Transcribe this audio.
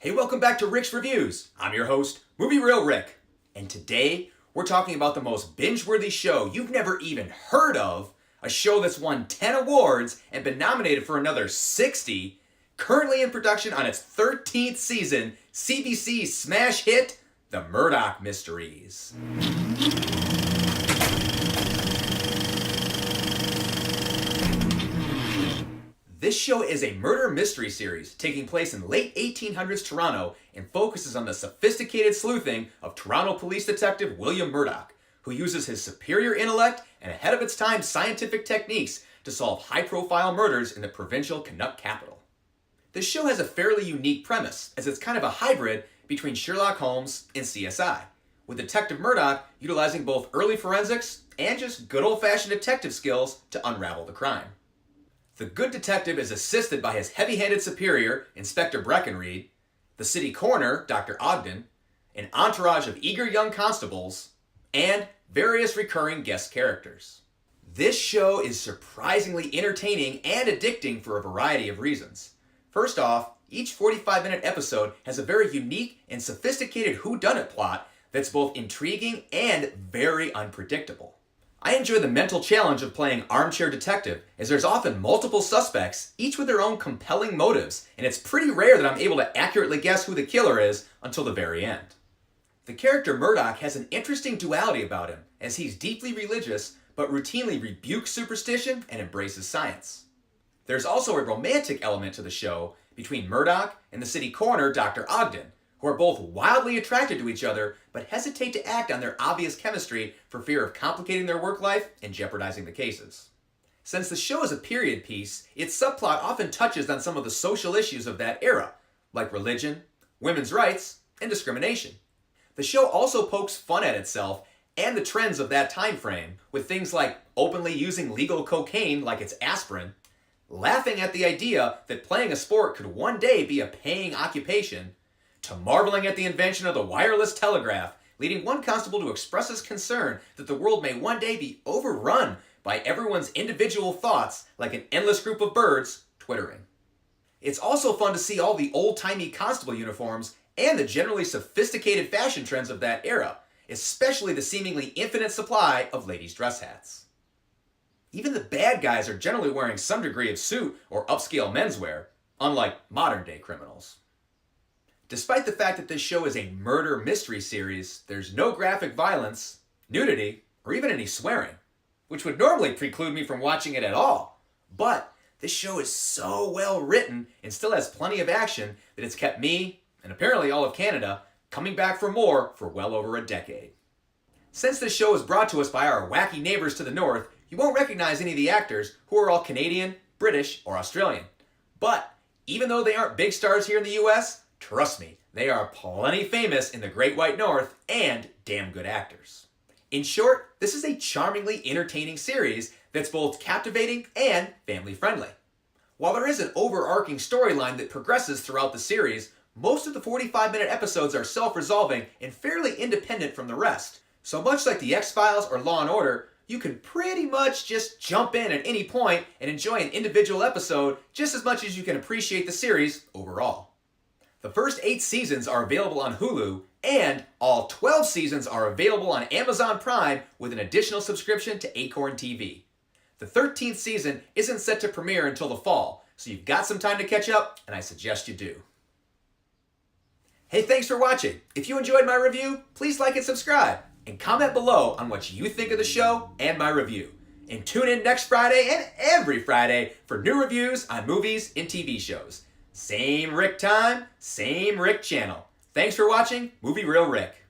Hey, welcome back to Rick's Reviews. I'm your host, Movie Real Rick. And today, we're talking about the most binge-worthy show you've never even heard of, a show that's won 10 awards and been nominated for another 60, currently in production on its 13th season, CBC's smash hit, The Murdoch Mysteries. This show is a murder mystery series taking place in late 1800s Toronto and focuses on the sophisticated sleuthing of Toronto police detective William Murdoch, who uses his superior intellect and ahead-of-its-time scientific techniques to solve high-profile murders in the provincial Canuck capital. This show has a fairly unique premise, as it's kind of a hybrid between Sherlock Holmes and CSI, with Detective Murdoch utilizing both early forensics and just good old-fashioned detective skills to unravel the crime. The good detective is assisted by his heavy-handed superior, Inspector Breckenreed, the city coroner, Dr. Ogden, an entourage of eager young constables, and various recurring guest characters. This show is surprisingly entertaining and addicting for a variety of reasons. First off, each 45-minute episode has a very unique and sophisticated whodunit plot that's both intriguing and very unpredictable. I enjoy the mental challenge of playing armchair detective, as there's often multiple suspects, each with their own compelling motives, and it's pretty rare that I'm able to accurately guess who the killer is until the very end. The character Murdoch has an interesting duality about him, as he's deeply religious, but routinely rebukes superstition and embraces science. There's also a romantic element to the show between Murdoch and the city coroner, Dr. Ogden, who are both wildly attracted to each other, but hesitate to act on their obvious chemistry for fear of complicating their work life and jeopardizing the cases. Since the show is a period piece, its subplot often touches on some of the social issues of that era, like religion, women's rights, and discrimination. The show also pokes fun at itself and the trends of that time frame, with things like openly using legal cocaine like it's aspirin, laughing at the idea that playing a sport could one day be a paying occupation, to marveling at the invention of the wireless telegraph, leading one constable to express his concern that the world may one day be overrun by everyone's individual thoughts like an endless group of birds twittering. It's also fun to see all the old-timey constable uniforms and the generally sophisticated fashion trends of that era, especially the seemingly infinite supply of ladies' dress hats. Even the bad guys are generally wearing some degree of suit or upscale menswear, unlike modern-day criminals. Despite the fact that this show is a murder mystery series, there's no graphic violence, nudity, or even any swearing, which would normally preclude me from watching it at all. But this show is so well written and still has plenty of action that it's kept me, and apparently all of Canada, coming back for more for well over a decade. Since this show is brought to us by our wacky neighbors to the north, you won't recognize any of the actors who are all Canadian, British, or Australian. But even though they aren't big stars here in the US, trust me, they are plenty famous in the Great White North and damn good actors. In short, this is a charmingly entertaining series that's both captivating and family-friendly. While there is an overarching storyline that progresses throughout the series, most of the 45-minute episodes are self-resolving and fairly independent from the rest. So much like the X-Files or Law & Order, you can pretty much just jump in at any point and enjoy an individual episode just as much as you can appreciate the series overall. The first 8 seasons are available on Hulu, and all 12 seasons are available on Amazon Prime with an additional subscription to Acorn TV. The 13th season isn't set to premiere until the fall, so you've got some time to catch up, and I suggest you do. Hey, thanks for watching. If you enjoyed my review, please like and subscribe, and comment below on what you think of the show and my review. And tune in next Friday and every Friday for new reviews on movies and TV shows. Same Rick time, same Rick channel. Thanks for watching Movie Real Rick.